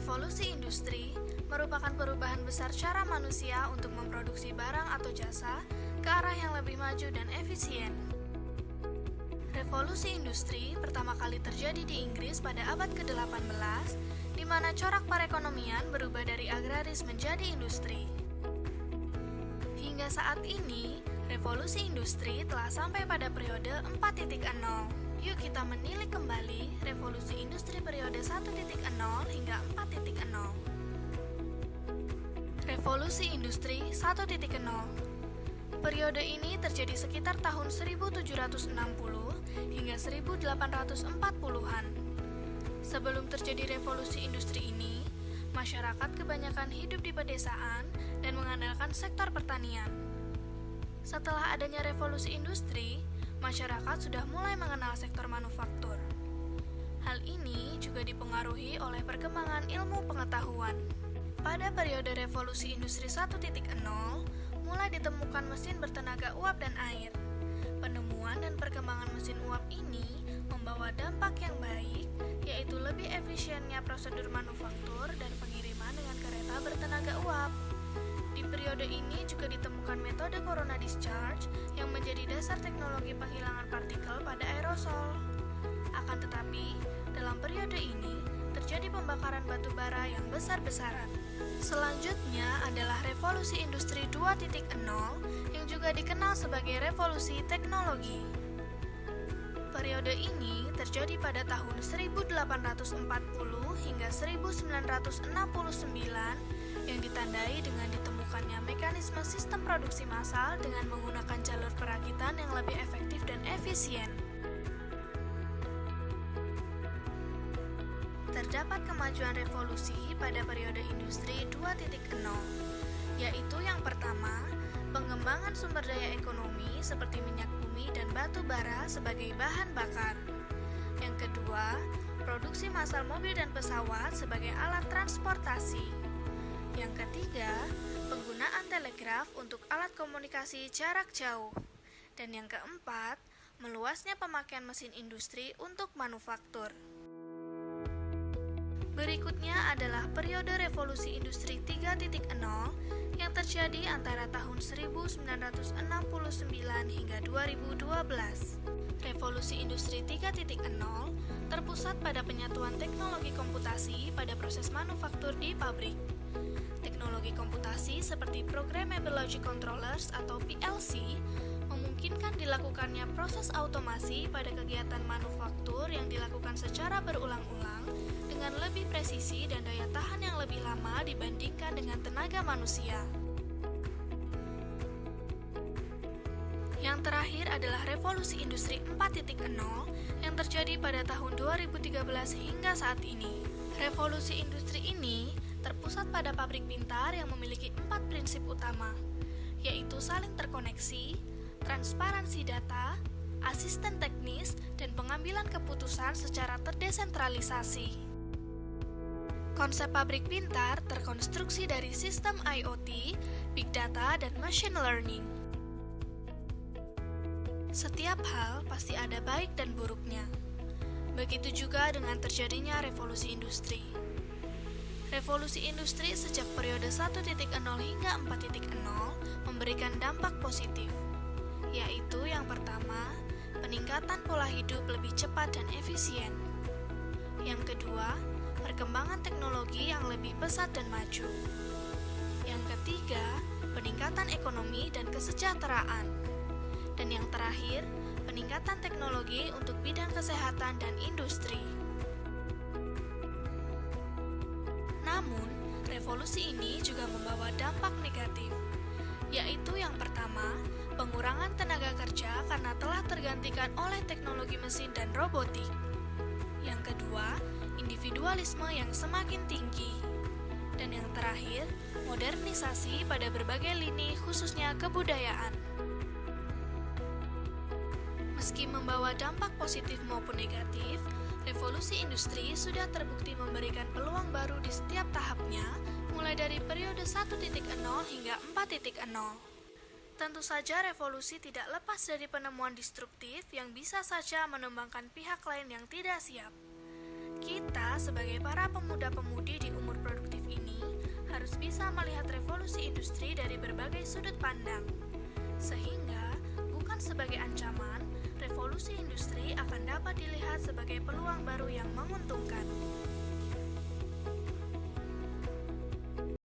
Revolusi industri merupakan perubahan besar cara manusia untuk memproduksi barang atau jasa ke arah yang lebih maju dan efisien. Revolusi industri pertama kali terjadi di Inggris pada abad ke-18, di mana corak perekonomian berubah dari agraris menjadi industri. Hingga saat ini, revolusi industri telah sampai pada periode 4.0. Yuk kita menilik kembali revolusi industri periode 1.0 hingga 4.0. Revolusi industri 1.0. Periode ini terjadi sekitar tahun 1760 hingga 1840-an. Sebelum terjadi revolusi industri ini, masyarakat kebanyakan hidup di pedesaan dan mengandalkan sektor pertanian. Setelah adanya revolusi industri, masyarakat sudah mulai mengenal sektor manufaktur. Hal ini juga dipengaruhi oleh perkembangan ilmu pengetahuan. Pada periode revolusi industri 1.0, mulai ditemukan mesin bertenaga uap dan air. Penemuan dan perkembangan mesin uap ini membawa dampak yang baik, yaitu lebih efisiennya prosedur manufaktur dan pengiriman dengan kereta bertenaga uap. Di periode ini juga ditemukan metode corona discharge yang menjadi dasar teknologi penghilangan partikel pada aerosol. Akan tetapi, dalam periode ini terjadi pembakaran batu bara yang besar-besaran. Selanjutnya adalah revolusi industri 2.0 yang juga dikenal sebagai revolusi teknologi. Periode ini terjadi pada tahun 1840 hingga 1969 yang ditandai dengan ditemukannya mekanisme sistem produksi massal dengan menggunakan jalur perakitan yang lebih efektif dan efisien. Terdapat kemajuan revolusi pada periode industri 2.0, yaitu yang pertama, pengembangan sumber daya ekonomi seperti minyak bumi dan batu bara sebagai bahan bakar. Yang kedua, produksi massal mobil dan pesawat sebagai alat transportasi. Yang ketiga, penggunaan telegraf untuk alat komunikasi jarak jauh. Dan yang keempat, meluasnya pemakaian mesin industri untuk manufaktur. Berikutnya adalah periode revolusi industri 3.0 yang terjadi antara tahun 1969 hingga 2012. Revolusi industri 3.0 terpusat pada penyatuan teknologi komputasi pada proses manufaktur di pabrik. Teknologi komputasi seperti Programmable Logic Controllers atau PLC memungkinkan dilakukannya proses automasi pada kegiatan manufaktur yang dilakukan secara berulang-ulang dengan lebih presisi dan daya tahan yang lebih lama dibandingkan dengan tenaga manusia. Yang terakhir adalah revolusi industri 4.0 yang terjadi pada tahun 2013 hingga saat ini. Revolusi industri ini terpusat pada pabrik pintar yang memiliki 4 prinsip utama, yaitu saling terkoneksi, transparansi data, asisten teknis, dan pengambilan keputusan secara terdesentralisasi. Konsep pabrik pintar terkonstruksi dari sistem IoT, Big Data, dan Machine Learning. Setiap hal pasti ada baik dan buruknya. Begitu juga dengan terjadinya revolusi industri. Revolusi industri sejak periode 1.0 hingga 4.0 memberikan dampak positif, yaitu yang pertama, peningkatan pola hidup lebih cepat dan efisien. Yang kedua, perkembangan teknologi yang lebih pesat dan maju. Yang ketiga, peningkatan ekonomi dan kesejahteraan. Dan yang terakhir, peningkatan teknologi untuk bidang kesehatan dan industri. Namun, revolusi ini juga membawa dampak negatif, yaitu yang pertama, pengurangan tenaga kerja karena telah tergantikan oleh teknologi mesin dan robotik. Yang kedua, individualisme yang semakin tinggi. Dan yang terakhir, modernisasi pada berbagai lini khususnya kebudayaan. Meski membawa dampak positif maupun negatif, revolusi industri sudah terbukti memberikan peluang baru di setiap tahapnya, mulai dari periode 1.0 hingga 4.0. Tentu saja revolusi tidak lepas dari penemuan destruktif yang bisa saja menumbangkan pihak lain yang tidak siap. Kita sebagai para pemuda-pemudi di umur produktif ini harus bisa melihat revolusi industri dari berbagai sudut pandang. Sehingga bukan sebagai ancaman, revolusi industri akan dapat dilihat sebagai peluang baru yang menguntungkan.